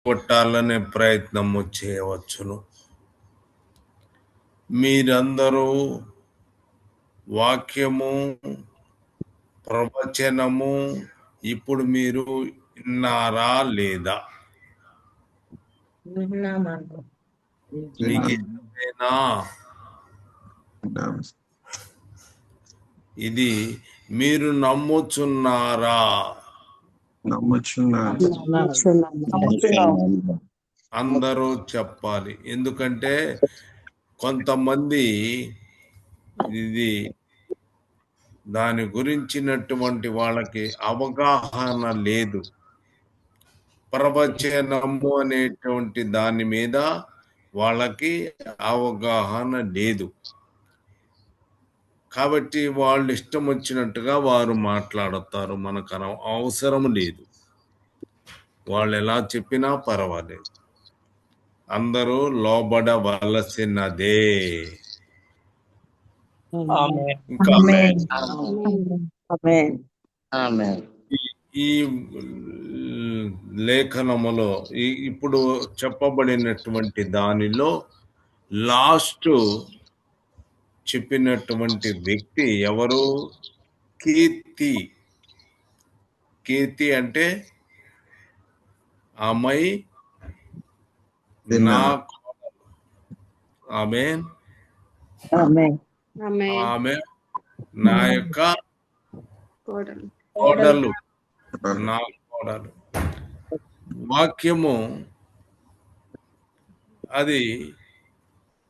కొట్టాలనే ప్రయత్నము చేయవచ్చును. మీరందరూ వాక్యము ప్రవచనము ఇప్పుడు మీరు విన్నారా లేదా? మీకు ఇష్టమేనా? ఇది మీరు నమ్ముచున్నారా? అందరూ చెప్పాలి. ఎందుకంటే కొంతమంది ఇది దాని గురించినటువంటి వాళ్ళకి అవగాహన లేదు. ప్రవచనము అనేటువంటి దాని మీద వాళ్ళకి అవగాహన లేదు. కాబట్టి వాళ్ళు ఇష్టం వచ్చినట్టుగా వారు మాట్లాడతారు. మనకు అవసరం లేదు. వాళ్ళు ఎలా చెప్పినా పర్వాలేదు. అందరూ లోబడవలసినదే. ఇంకా ఈ లేఖనములో ఇప్పుడు చెప్పబడినటువంటి దానిలో లాస్ట్ చెప్పినటువంటి వ్యక్తి ఎవరు? కీర్తి. కీర్తి అంటే అమ్మాయి నా ఆమెన్, ఆమె నా యొక్క కోడలు, నా కోడలు. వాక్యము అది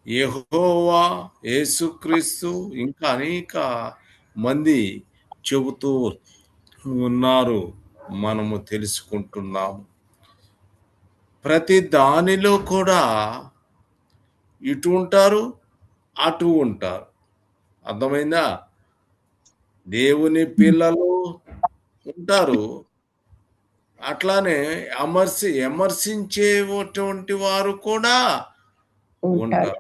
యెహోవా, యేసుక్రీస్తు ఇంకా అనేక మంది చెబుతూ ఉన్నారు, మనము తెలుసుకుంటున్నాము. ప్రతి దానిలో కూడా ఇటు ఉంటారు, అటు ఉంటారు. అర్థమైందా? దేవుని పిల్లలు ఉంటారు, అట్లానే విమర్శించేటువంటి వారు కూడా ఉంటారు.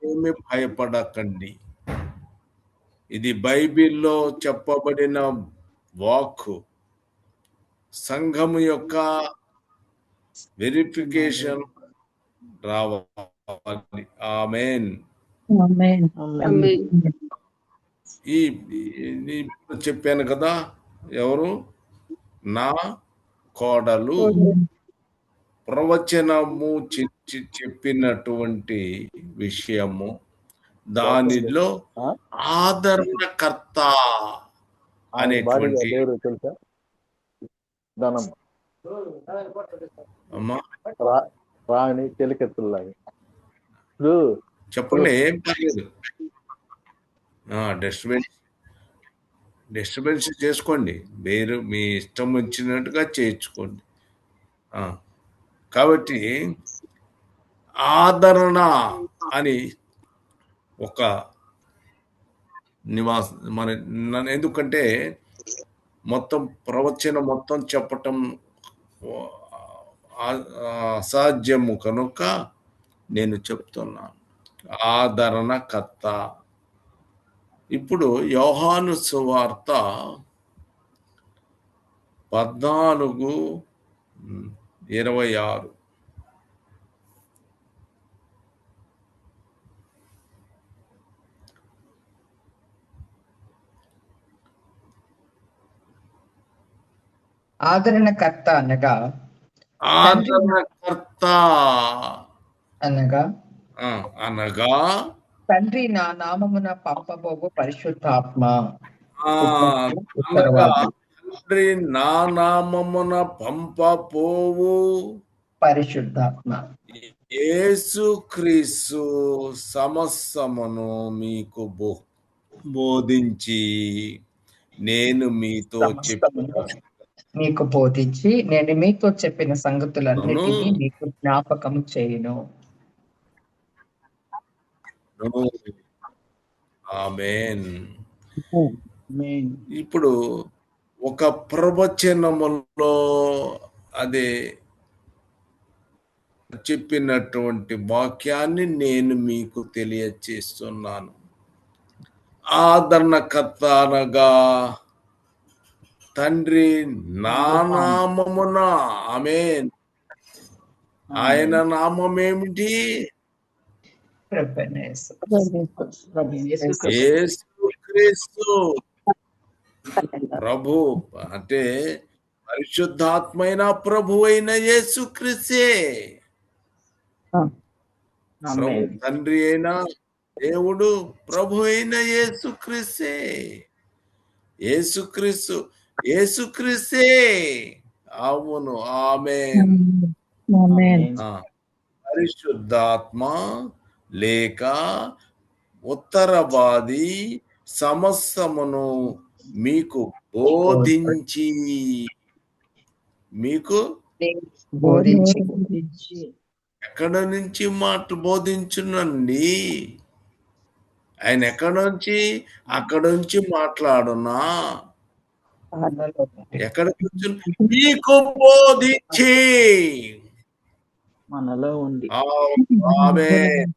ఏమి భయపడకండి. ఇది బైబిల్లో చెప్పబడిన వాక్కు. సంఘము యొక్క వెరిఫికేషన్ రావాలి. ఆమేన్. ఈ చెప్పాను కదా, ఎవరు? నా కోడలు. ప్రవచనము చెప్పినటువంటి విషయము, దానిలో ఆదరణకర్త అనేటువంటి అమ్మా రాణి చెలికెత్తుల్లాగా చెప్పండి, ఏం పర్లేదు. డిస్టర్బెన్స్ చేసుకోండి, మీరు మీ ఇష్టం వచ్చినట్టుగా చేయించుకోండి. కాబట్టి ఆదరణ అని ఒక ఎందుకంటే మొత్తం ప్రవచనం మొత్తం చెప్పటం అసాధ్యము కనుక నేను చెప్తున్నాను. ఆదరణకర్త. ఇప్పుడు యోహాను సువార్త 14:26. ఆదరణకర్త అనగా తండ్రి నా నామమున పంపబోవు పరిశుద్ధాత్మ. తండ్రి నా నామమున పంపపోవు పరిశుద్ధాత్మ యేసుక్రీస్తు సమస్తమును మీకు బోధించి నేను మీతో చెప్పిన సంగతులన్నిటినీ మీకు జ్ఞాపకం చేయును. ఆమేన్. ఇప్పుడు ఒక ప్రవచనములో అదే చెప్పినటువంటి వాక్యాన్ని నేను మీకు తెలియచేస్తున్నాను. ఆదరణకర్త అనగా తండ్రి నా నామమున, ఆమేన్, ఆయన నామం ఏమిటి? ప్రభువైన యేసు. యేసుక్రీస్తు ప్రభు. అంటే పరిశుద్ధాత్మైన ప్రభు అయిన యేసుక్రీస్తే. తండ్రి అయిన దేవుడు ప్రభు అయిన యేసుక్రీస్తే. యేసుక్రీస్తు యేసుక్రీస్తే. అవును. ఆమేన్. పరిశుద్ధాత్మ లేక ఉత్తరవాది సమస్తమును మీకు బోధించి మీకు బోధించి ఎక్కడ నుంచి మాట బోధించునండి? ఆయన ఎక్కడ నుంచి? అక్కడ నుంచి మాట్లాడునా? ఎక్కడ కూర్చుని మీకు బోధించి మనలో ఉంది. ఆమేన్.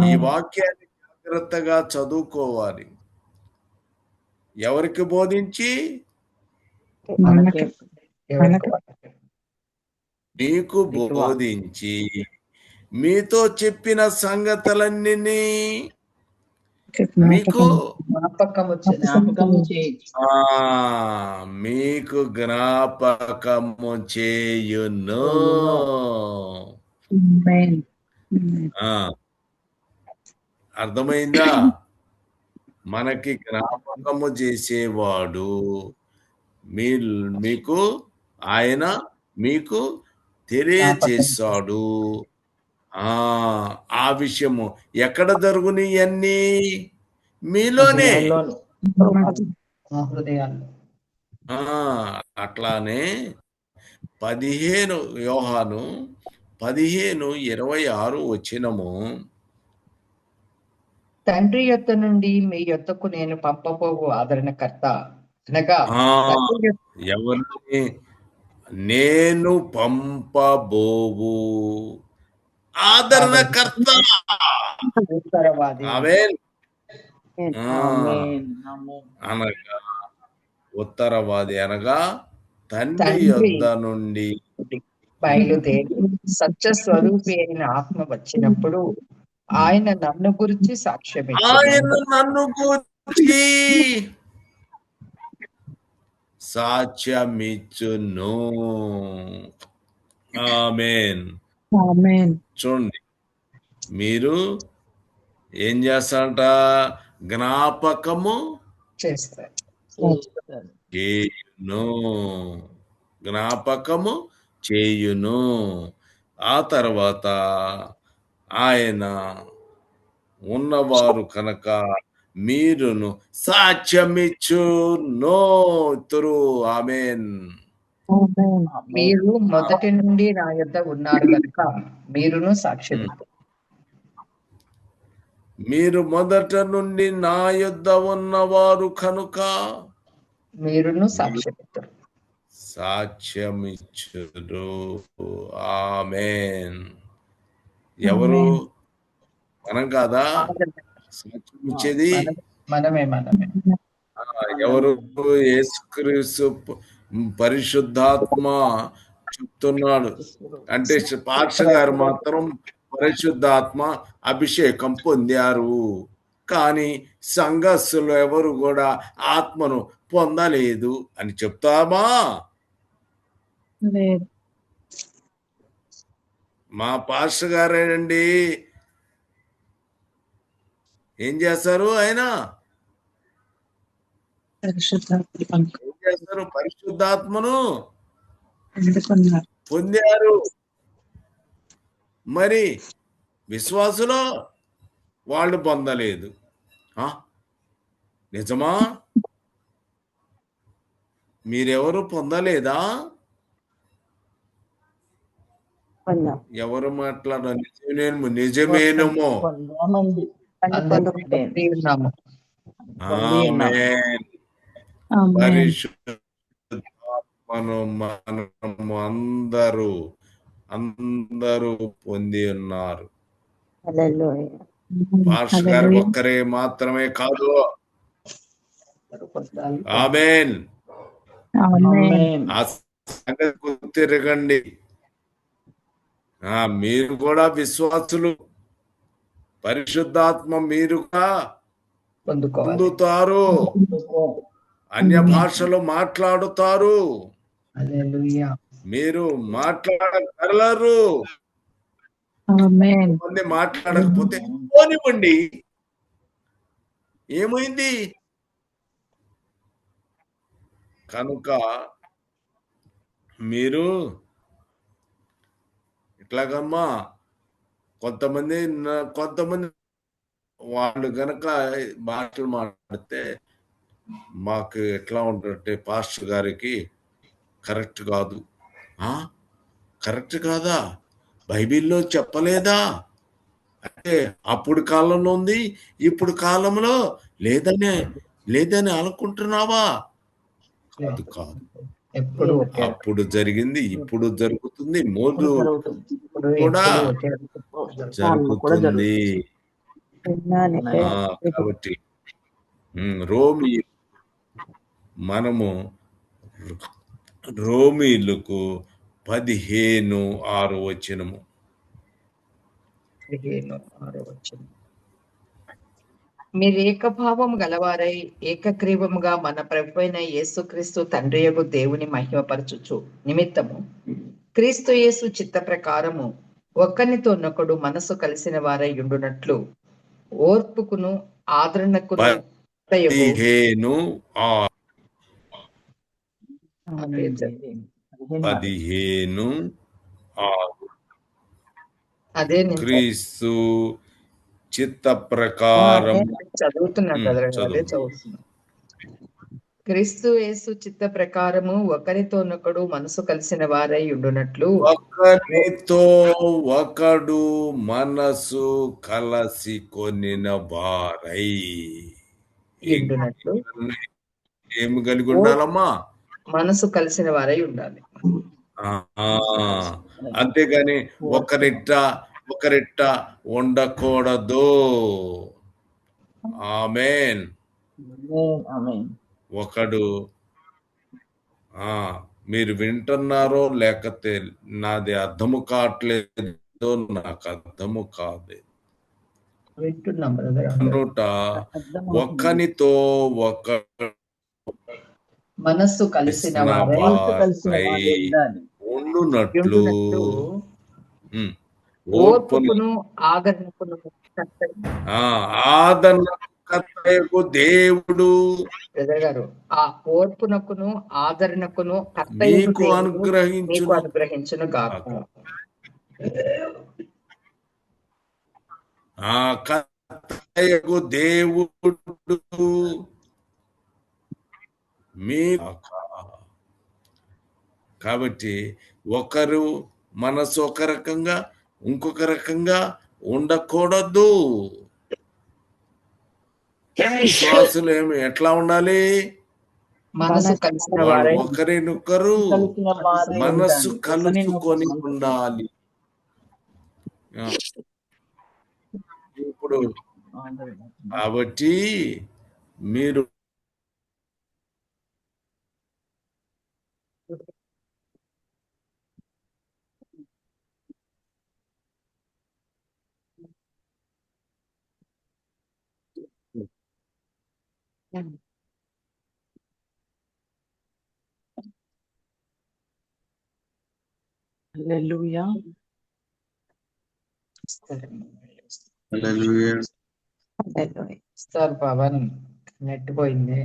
ఈ వాక్యాన్ని జాగ్రత్తగా చదువుకోవాలి. ఎవరికి బోధించి? మీకు బోధించి మీతో చెప్పిన సంగతులన్నీ మీకు మీకు జ్ఞాపకము చేయును. అర్థమైందా? మనకి జ్ఞాపకము చేసేవాడు మీకు ఆయన మీకు తెలియచేస్తాడు. ఆ విషయము ఎక్కడ జరుగుని అన్నీ? మీలోనే. అట్లానే 15 యోహాను 15:26 వచనము. తండ్రి యొద్ద నుండి మీ యొద్దకు నేను పంపబోవు ఆదరణకర్త అనగా ఎవరిని నేను పంపబోవు ఆదరణకర్త. ఆమేన్. అనగా ఉత్తరవాది అనగా తండ్రి యొద్ద నుండి బయలుదేరి సత్య స్వరూపి అయిన ఆత్మ వచ్చినప్పుడు ఆయన నన్ను గురించి సాక్ష్యం సాక్ష్యమిచ్చును. ఆమేన్. చూడండి, మీరు ఏం చేస్తారంట? జ్ఞాపకము చేయును. జ్ఞాపకము చేయును. ఆ తర్వాత ఆయన ఉన్నవారు కనుక మీరును సాక్ష్యమిచ్చును. ఆమేన్. మీరు మొదటి నుండి నా యొద్ద ఉన్నారు కనుక మీరును సాక్ష్యం. మీరు మొదట నుండి నా యొద్ద ఉన్నవారు కనుక మీరును సాక్ష్యమిచ్చురు. ఆమేన్. ఎవరు? మనం కాదా సాక్ష్యం ఇచ్చేది? మనమే. ఎవరు? యేసుక్రీస్తు పరిశుద్ధాత్మ చెప్తున్నాడు. అంటే పాస్టర్ గారు మాత్రం పరిశుద్ధాత్మ అభిషేకం పొందారు, కానీ సంఘస్థులు ఎవరు కూడా ఆత్మను పొందలేదు అని చెప్తామా? మా పాస్టర్ గారేనండి ఏం చేస్తారు? ఆయన ఏం చేస్తారు? పరిశుద్ధాత్మను పొందారు. మరి విశ్వాసులో వాళ్ళు పొందలేదు. నిజమా? మీరెవరు పొందలేదా? ఎవరు మాట్లాడారు? నిజమేనేమో. పరిశుద్ధాత్మను మనము అందరూ పొంది ఉన్నారు. పాస్టర్ గారు ఒక్కరే మాత్రమే కాదు. ఆమేన్. ఆ సంగతి తిరగండి. మీరు కూడా విశ్వాసులు, పరిశుద్ధాత్మ మీరుగా పొందుకోవాలి. పొందుతారు, అన్య భాషలు మాట్లాడుతారు, హల్లెలూయా. మీరు మాట్లాడగలరు. ఆమేన్. కొంతమంది మాట్లాడకపోతే పోనివ్వండి, ఏమైంది? కనుక మీరు ఇట్లాగమ్మా కొంతమంది వాళ్ళు గనక భాషలు మాట్లాడితే మాకు ఎట్లా ఉంటుందంటే పాస్టర్ గారికి కరెక్ట్ కాదు. కరెక్ట్ కాదా? బైబిల్లో చెప్పలేదా అంటే అప్పుడు కాలంలో ఉంది, ఇప్పుడు కాలంలో లేదని అనుకుంటున్నావా? అది కాదు. ఎప్పుడు ఒకే అప్పుడు జరిగింది, ఇప్పుడు జరుగుతుంది, ముందు ఇప్పుడు కూడా ఎప్పుడు జరుగుతుంది. విన్నాను. కాబట్టి మనము రోమీలకు 15:6 వచనము. 15:6 వచనం. మీరు ఏకభావము గలవారై ఏకగ్రీవముగా మన ప్రభువైన యేసుక్రీస్తు తండ్రియగు దేవుని మహిమపరచుచు నిమిత్తము క్రీస్తు యేసు చిత్త ప్రకారము ఒక్కనితోనొకడు మనసు కలిసిన వారై ఉండునట్లు ఓర్పుకును ఆదరణకును 15:6 అదే నేను క్రీస్తు చిత్త ప్రకారం చదువుతున్నా కదా, అదే చదువుతున్నా. క్రీస్తు యేసు చిత్త ప్రకారము ఒకరితోనొకడు మనసు కలిసిన వారై ఉండునట్లు ఒకరితో ఒకడు మనసు కలసి కొనిన వారై ఉండునట్లు ఏమి కలిగి ఉండాలమ్మా? మనసు కలిసిన వారై ఉండాలి. అంతేగాని ఒకరిట్ట ఉండకూడదు. ఆమేన్. ఒకడు మీరు వింటున్నారో లేకపోతే నాది అర్థము కావట్లేదు, నాకు అర్థము కాదు. వింటున్నాం బ్రదర్. ఒక్కనితో ఒక మనస్సు కలిసిన వారై ఉండునట్లు ఓర్పుకును ఆదరణకును కర్తయగు దేవుడు బ్రదర్ గారు, ఆ ఓర్పునకును ఆదరణకును మీకు అనుగ్రహించును గాక. కర్తయగు దేవుడు కాబట్టి ఒకరు మనసు ఒక రకంగా ఇంకొక రకంగా ఉండకూడదు. విశ్వాసులు ఎట్లా ఉండాలి? మనసు కలిసిన వారై ఒకరినొకరు మనస్సు కలుసుకొని ఉండాలి. ఇప్పుడు కాబట్టి మీరు హల్లెలూయా. సార్ పవన్ నెట్ పోయింది.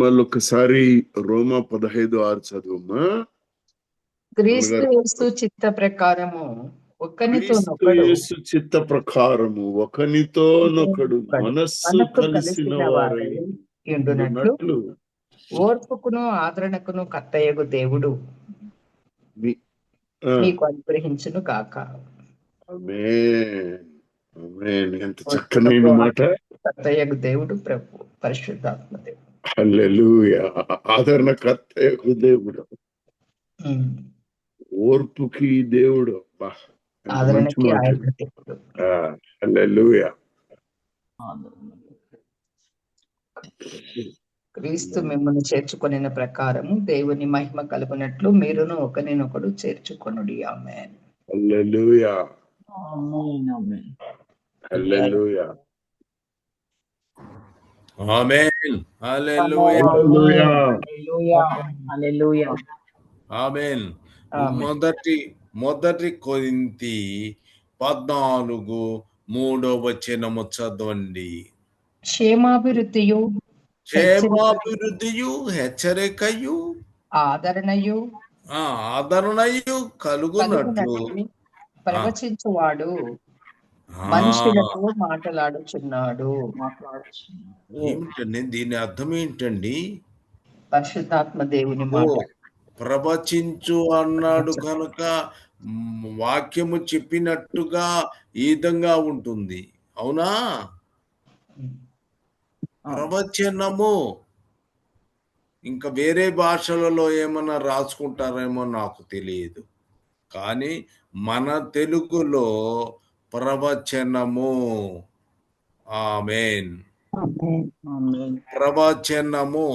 మళ్ళొకసారి రోమా 15:6 చదువుమా. క్రీస్తు యేసు చిత్త ప్రకారము యేసు చిత్త ప్రకారము ఒకనితోనొకడు మనస్సు కలిసిన వారై ఉండునట్లు ఓర్పుకును ఆదరణకును కర్తయగు దేవుడు మీకు అనుగ్రహించును గాక. ఆమేన్. ఆమేన్. ఎంత చక్కని మాట. కర్తయగు దేవుడు ప్రభు పరిశుద్ధాత్మ దేవుడు. హల్లెలూయా. ఆదరణకర్తయగు దేవుడు, ఓర్పుకి దేవుడు. ఆదరణకి ఆయన దేవుడు. హల్లెలూయా. క్రీస్తు మిమ్మల్ని చేర్చుకొనిన ప్రకారము దేవుని మహిమ కలుగునట్లు మీరును ఒకరినొకడు చేర్చుకొనుడి. ఆమేన్. హల్లెలూయా. ఆమేన్. ఆమేన్. హల్లెలూయా. ఆమేన్. హల్లెలూయా. హల్లెలూయా. హల్లెలూయా. హల్లెలూయా. ఆమేన్. ఆమేన్. మొదటి కొరింథీ 14:3 చదవండి. క్షేమాభివృద్ధియు క్షేమాభివృద్ధియు హెచ్చరికయు ఆదరణయు ఆదరణయు కలుగునట్లు ప్రవచించువాడు ఆ, మనుషులతో మాట్లాడుచున్నాడు. ఏమిటండి దీని అర్థం ఏంటండి? పరిశుద్ధాత్మ దేవుని ఓ, మాట. ప్రవచించు అన్నాడు కనుక వాక్యము చెప్పినట్టుగా ఈ విధంగా ఉంటుంది. అవునా? ప్రవచనము ఇంకా వేరే భాషలలో ఏమన్నా రాసుకుంటారేమో నాకు తెలియదు, కానీ మన తెలుగులో ప్రవచనము. ఆమేన్. ఆమేన్. ప్రవచనము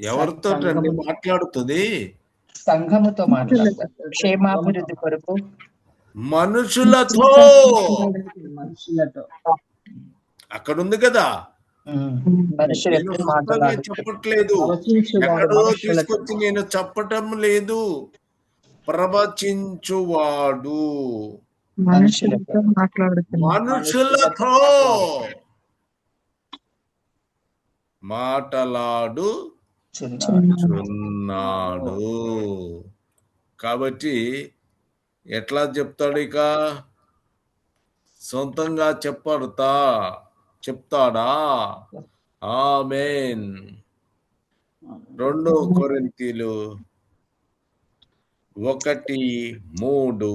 ఎవరితో అండి మాట్లాడుతుంది? సంఘముతో మాట్లాడతారు. క్షేమాభివృద్ధి కొరకు మనుషులతో. అక్కడ ఉంది కదా, నేను సొంతంగా చెప్పట్లేదు, ఎక్కడో తీసుకొచ్చి నేను చెప్పటం లేదు. ప్రవచించువాడు మనుషులతో మనుషులతో మాట్లాడుచున్నాడు. కాబట్టి ఎట్లా చెప్తాడు? ఇక సొంతంగా చెప్తాడా? ఆమేన్. 2 కొరింథీలు 1:3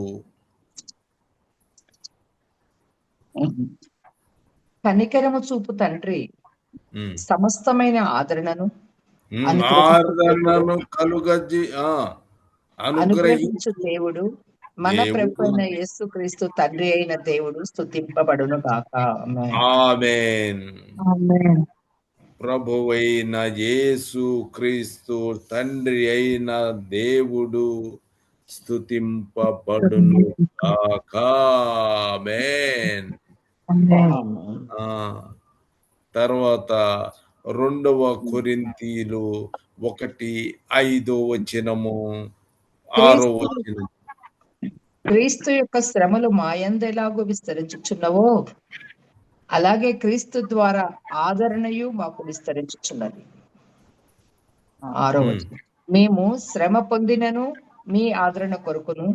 కనికరము చూపు తండ్రి సమస్తమైన ఆదరణను అనుగ్రహించు దేవుడు మన ప్రభువైన యేసుక్రీస్తు తండ్రి అయిన దేవుడు స్తుతింపబడును గాక. ఆమేన్. ప్రభువైన యేసు క్రీస్తు తండ్రి అయిన దేవుడు స్తుతింపబడును గాక. ఆమేన్. తర్వాత 2 కొరింథీలు 1:5-6 క్రీస్తు యొక్క శ్రమలు మాయందు ఎలాగో విస్తరించుచున్నవో అలాగే క్రీస్తు ద్వారా ఆదరణయు మాకు విస్తరించుచున్నది. 6వ మేము శ్రమ పొందినను మీ ఆదరణ కొరకును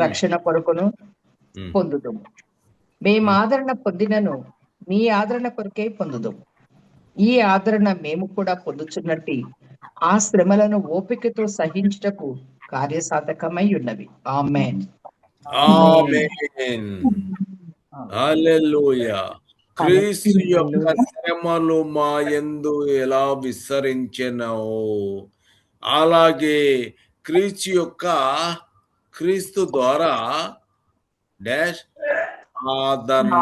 రక్షణ కొరకును పొందుదుము. మేము ఆదరణ పొందినను మీ ఆదరణ కొరకే పొందుదుము. ఈ ఆదరణ మేము కూడా పొందుచున్నట్టు ఆ శ్రమలను ఓపికతో సహించుటకు కార్యసాధకమై ఉన్నవి. ఆమేన్. ఆమేన్. హల్లెలూయా. క్రీస్తు యొక్క శ్రమలు మా యందు ఎలా విస్తరించెనో అలాగే క్రీస్తు ద్వారా ఆదరణ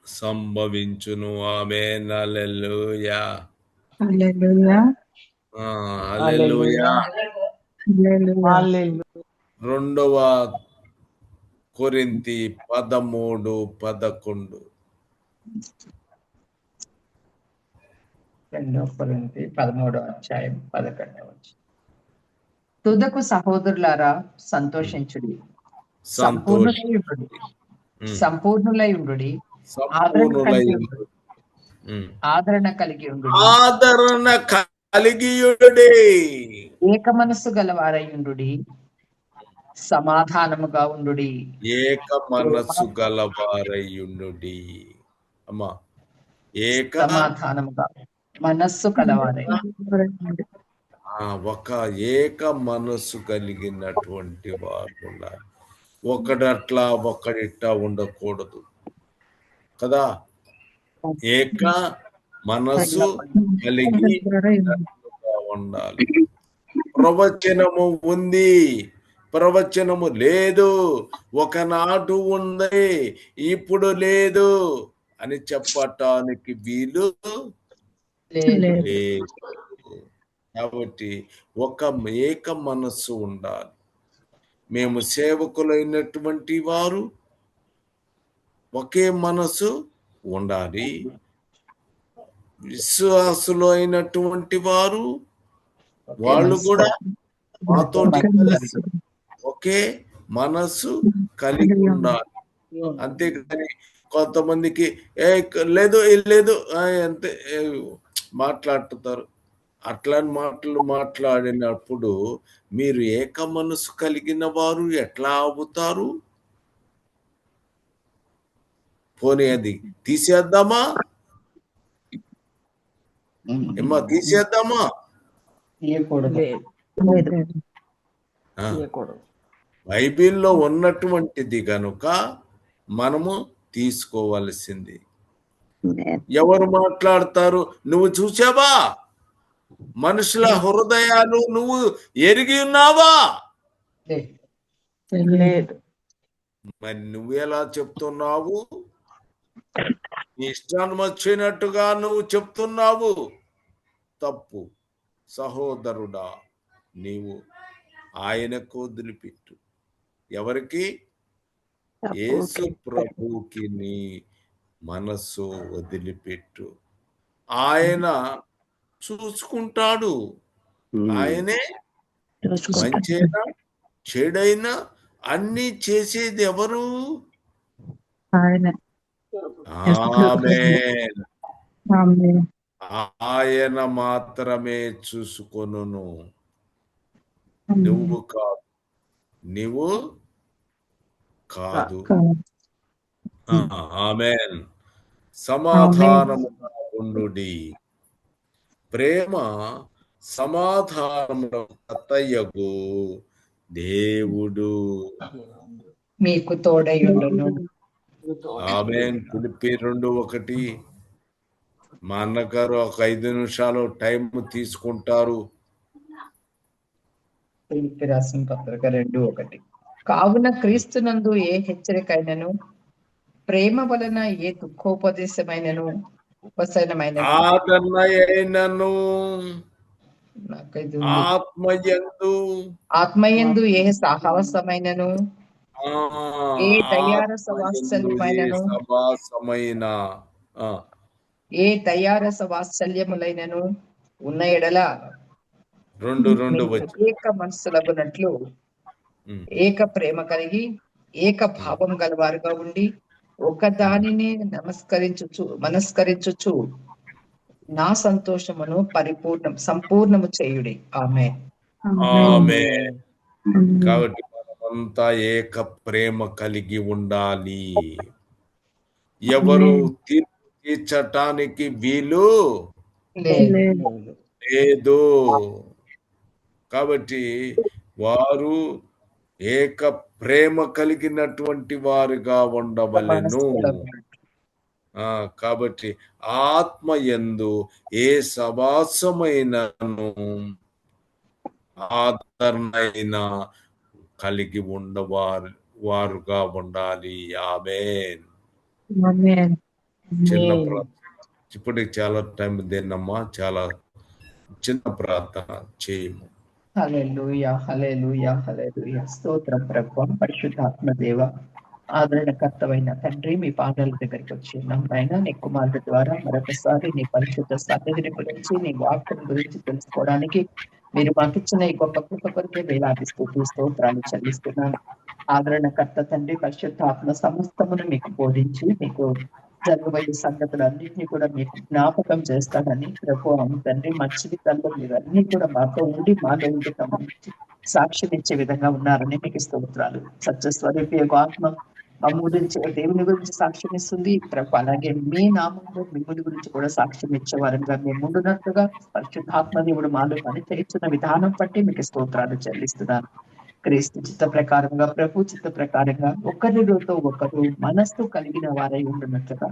సంభవించును. ఆమేన్. హల్లెలూయా. హల్లెలూయా. 2 కొరింథీ 13:11 2 కొరింథీ 13:11 తుదకు సహోదరులారా సంతోషించుడి, సంపూర్ణులై ఉండుడి, ఆదరణ కలిగి ఉండుడి, ఏక మనస్సు గలవారై ఉండుడి, సమాధానముగా ఉండుడి. అమ్మా, సమాధానముగా మనస్సు కలవారై ఒక ఏక మనస్సు కలిగినటువంటి వారు ఉన్నారు. ఒకడట్లా ఒకడిట్లా ఉండకూడదు కదా. ఏక మనస్సు కలిగి ఉండాలి. ప్రవచనము ఉంది, ప్రవచనము లేదు, ఒకనాడు ఉంది ఇప్పుడు లేదు అని చెప్పటానికి వీలు లేదు. కాబట్టి ఒక ఏక మనస్సు ఉండాలి. మేము సేవకులైనటువంటి వారు ఒకే మనసు ఉండాలి. విశ్వాసులు అయినటువంటి వారు వాళ్ళు కూడా మాతోటి కలిసి ఒకే మనసు కలిగి ఉండాలి. అంతేకాని కొంతమందికి లేదు లేదు అంతే మాట్లాడుతారు. అట్లాంటి మాటలు మాట్లాడినప్పుడు మీరు ఏక మనసు కలిగిన వారు ఎట్లా అవుతారు? పోనీ అది తీసేద్దామా? ఏమ్మా తీసేద్దామా? బైబిల్లో ఉన్నటువంటిది కనుక మనము తీసుకోవలసింది. ఎవరు మాట్లాడతారు? నువ్వు చూసావా? మనుషుల హృదయాలు నువ్వు ఎరిగి ఉన్నావా? మరి నువ్వెలా చెప్తున్నావు? నీ ఇష్టాన్ని వచ్చినట్టుగా నువ్వు చెప్తున్నావు. తప్పు. సహోదరుడా, నీవు ఆయనకు వదిలిపెట్టు. ఎవరికి? యేసు ప్రభువుకి నీ మనస్సు వదిలిపెట్టు. ఆయన చూసుకుంటాడు. ఆయనే మంచైనా చెడైనా అన్ని చేసేది ఎవరు? ఆమేన్. ఆయన మాత్రమే చూసుకొనును, నువ్వు కాదు, నీవు కాదు. ఆమేన్. సమాధానముగా ఉండుడి. ప్రేమ సమాధానముల కర్తయగు దేవుడు మీకు తోడయుండును. ఆమేన్. ఫిలిప్పీ 2:1. మా అన్నగారు ఒక 5 నిమిషాలు టైం తీసుకుంటారు. ఫిలిప్పీ రాసిన పత్రిక 2:1. కావున క్రీస్తునందు ఏ హెచ్చరికైనను, ప్రేమ వలన ఏ దుఃఖోపదేశమైనను, ఉపశమనమైనను, ఆత్మయందు ఏ సాహసమైనను, ఏ దయారస వాత్సల్యములైనను ఉన్న ఎడల ఏక మనస్సులగునట్లు ఏక ప్రేమ కలిగి ఏక భావం గలవారుగా ఉండి ఒక దానిని మనస్కరించుచు నా సంతోషమును సంపూర్ణము చేయుడి. ఆమేన్. ఆమేన్. కాబట్టి మనమంతా ఏక ప్రేమ కలిగి ఉండాలి. ఎవరు తీర్పు తీర్చటానికి వీలు లేదు. కాబట్టి వారు ఏక ప్రేమ కలిగినటువంటి వారుగా ఉండవలెను. కాబట్టి ఆత్మయందు ఏ సవాసమైనను ఆదరణ కలిగి వారుగా ఉండాలి. ఆమేన్. చిన్న ప్రార్థన. ఇప్పుడు చాలా టైం దేన్నమ్మా, చాలా చిన్న ప్రార్థన చేయము. హల్లెలూయా, హల్లెలూయా, హల్లెలూయా. స్తోత్రం ప్రభువా. పరిశుద్ధాత్మ దేవ, ఆదరణకర్తమైన తండ్రి, మీ పాదాల దగ్గరికి వచ్చి ఉన్నాం నాయన. నీ కుమారుడు ద్వారా మరొకసారి నీ పరిశుద్ధ సన్నిధిని గురించి, నీ వాక్యం గురించి తెలుసుకోవడానికి మీరు మాకిచ్చిన ఈ గొప్ప కృప కొరకే వేలాది స్తోత్రాలు చెల్లిస్తున్నాను. ఆదరణకర్త తండ్రి, పరిశుద్ధాత్మ సమస్తమును మీకు బోధించి మీకు జరగబోయే సంగతులన్నింటినీ కూడా మీకు జ్ఞాపకం చేస్తానని ప్రభు తండ్రి, మా జీవితాల్లో మీరు అన్ని కూడా మాతో ఉండి మాలో ఉండి సాక్ష్యం ఇచ్చే విధంగా ఉన్నారని మీకు స్తోత్రాలు. సత్యస్వరూపి ఆత్మ గురించి, దేవుని గురించి సాక్ష్యం ఇస్తుంది ప్రభు. అలాగే మీ నామంలో మిమ్మల్ని గురించి కూడా సాక్ష్యం ఇచ్చేవారంగా మేము ఉండున్నట్టుగా పరిశుద్ధాత్మ దేవుడు మాలో పని చేస్తున్న విధానం బట్టి మీకు స్తోత్రాలు చెల్లిస్తున్నాను. క్రీస్తు చిత్త ప్రకారంగా, ప్రభు చిత్త ప్రకారంగా ఒకరితో ఒకరు మనస్సు కలిగిన వారై ఉండున్నట్లుగా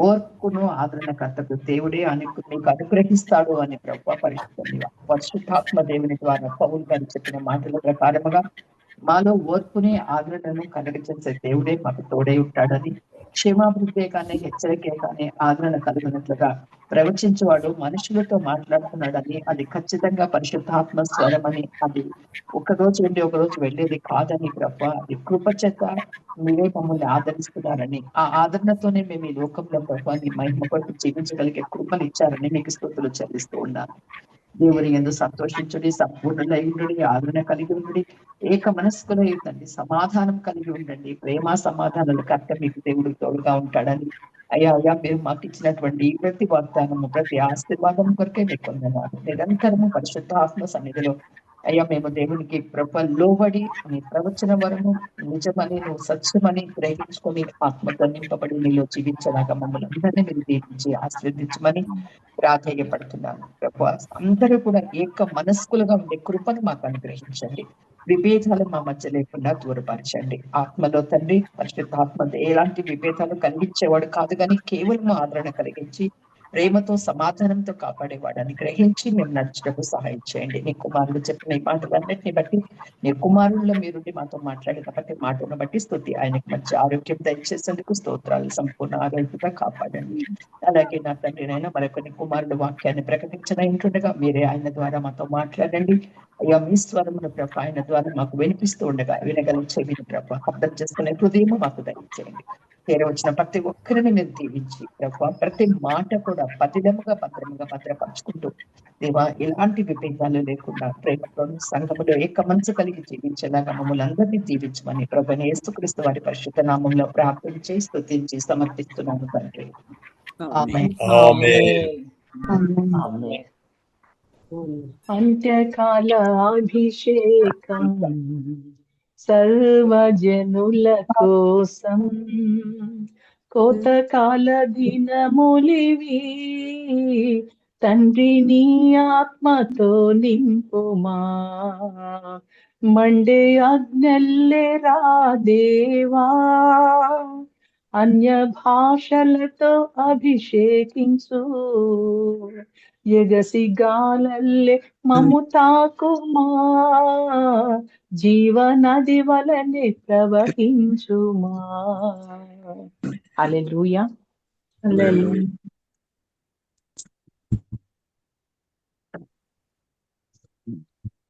ఓర్పును ఆదరణకర్తకు దేవుడే నీకు అనుగ్రహిస్తాడు అని ప్రభు పరిశుద్ధాత్మ దేవుని ద్వారా పౌలు గారు చెప్పిన మాటల ప్రకారముగా మాలో ఓర్పుని ఆదరణను కలుగజేసే దేవుడే మాకు తోడై ఉంటాడని, క్షేమాభివృద్ధి కానీ హెచ్చరికే కానీ ఆదరణ కలిగినట్లుగా ప్రవచించేవాడు మనుషులతో మాట్లాడుతున్నాడని, అది ఖచ్చితంగా పరిశుద్ధాత్మ స్వరం అని, అది ఒక రోజు వెళ్ళి ఒక రోజు వెళ్ళేది కాదని ప్రభు, అది కృపచేత మీరే మమ్మల్ని ఆదరిస్తున్నారని, ఆ ఆదరణతోనే మేము ఈ లోకంలో ప్రభు నీ మహిమ కొరకు జీవించగలిగే కృపలు ఇచ్చారని మీకు స్తుతులు చెల్లిస్తూ ఉన్నాను. దేవుని ఎందు సంతోషించుడి, సంపూర్ణులైండుడి, ఆదరణ కలిగి ఉండి, ఏక మనస్కులై ఉండండి, సమాధానం కలిగి ఉండండి. ప్రేమ సమాధానాలు కర్త మీకు దేవుడు తోడుగా ఉంటాడని అయ్యా మీరు మాకు ఇచ్చినటువంటి ప్రతి వాగ్దానము, ప్రతి ఆశీర్వాదం కొరకే మీకు వందనాలు. నిరంతరము పరిశుద్ధాత్మ సన్నిధిలో అయ్యా మేము దేవునికి లోబడి నీ ప్రవచన వరము నిజమని, నువ్వు సత్యమని గ్రహించుకొని ఆత్మతో నింపబడి నీలో జీవించలాగా మమ్మల్ని అందరినీ మీరు దీవించి ఆశీర్వదించమని ప్రాధేయపడుతున్నాను ప్రభు. అందరూ కూడా ఏక మనస్కులుగా ఉండే కృపను మాకు అనుగ్రహించండి. విభేదాలు మా మధ్య లేకుండా దూరపరచండి. ఆత్మలో తండ్రి పరిశుద్ధాత్మ ఎలాంటి విభేదాలు కలిగించేవాడు కాదు, కానీ కేవలం ఆదరణ కలిగించి ప్రేమతో సమాధానంతో కాపాడేవాడని గ్రహించి మేము నడిచినప్పుడు సహాయం చేయండి. నీ కుమారుడు చెప్పిన ఈ మాటలన్నింటినీ బట్టి, నీ కుమారుల్లో మీరుండి మాతో మాట్లాడిన బట్టి మాటను బట్టి స్తుతి. ఆయనకు మంచి ఆరోగ్యం దయచేసేందుకు స్తోత్రాలు. సంపూర్ణ ఆరోగ్యంగా కాపాడండి. అలాగే నా తండ్రినైనా మరొకరి కుమారుడు వాక్యాన్ని ప్రకటించనైంటుండగా మీరే ఆయన ద్వారా మాతో మాట్లాడండి. అయ్యా మీ స్వరమును ప్రభ ఆయన ద్వారా మాకు వినిపిస్తూ ఉండగా వినగల చెవిని ప్రభ అర్థం చేసుకునే హృదయము మాకు దయచేయండి. వచ్చిన ప్రతి ఒక్కరిని మీరు దీవించి ప్రభు ప్రతి మాట కూడా పతిదముగా భద్రపరుచుకుంటూ దేవా ఎలాంటి విభేదాలు లేకుండా ప్రేమతో సంఘములో ఏక మనసు కలిగి జీవించేలాగా మమ్మల్ని అందరినీ దీవించమని ప్రభుని యేసుక్రీస్తు వారి పరిశుద్ధ నామంలో ప్రార్థించి స్తుతించి సమర్పిస్తున్నాను తండ్రి. ఆమేన్. అంత్యకాల అభిషేకం సర్వజనుల కోసం, కోతకాల దినములివి తండ్రి నీ ఆత్మతో నింపుమా, మండే అగ్నెల్లే రాదేవా అన్య భాషలతో అభిషేకించు, ఎగసి గాలల్లే మము తాకుమా, జీవనది వలనే ప్రవహించుమా. హల్లెలూయా.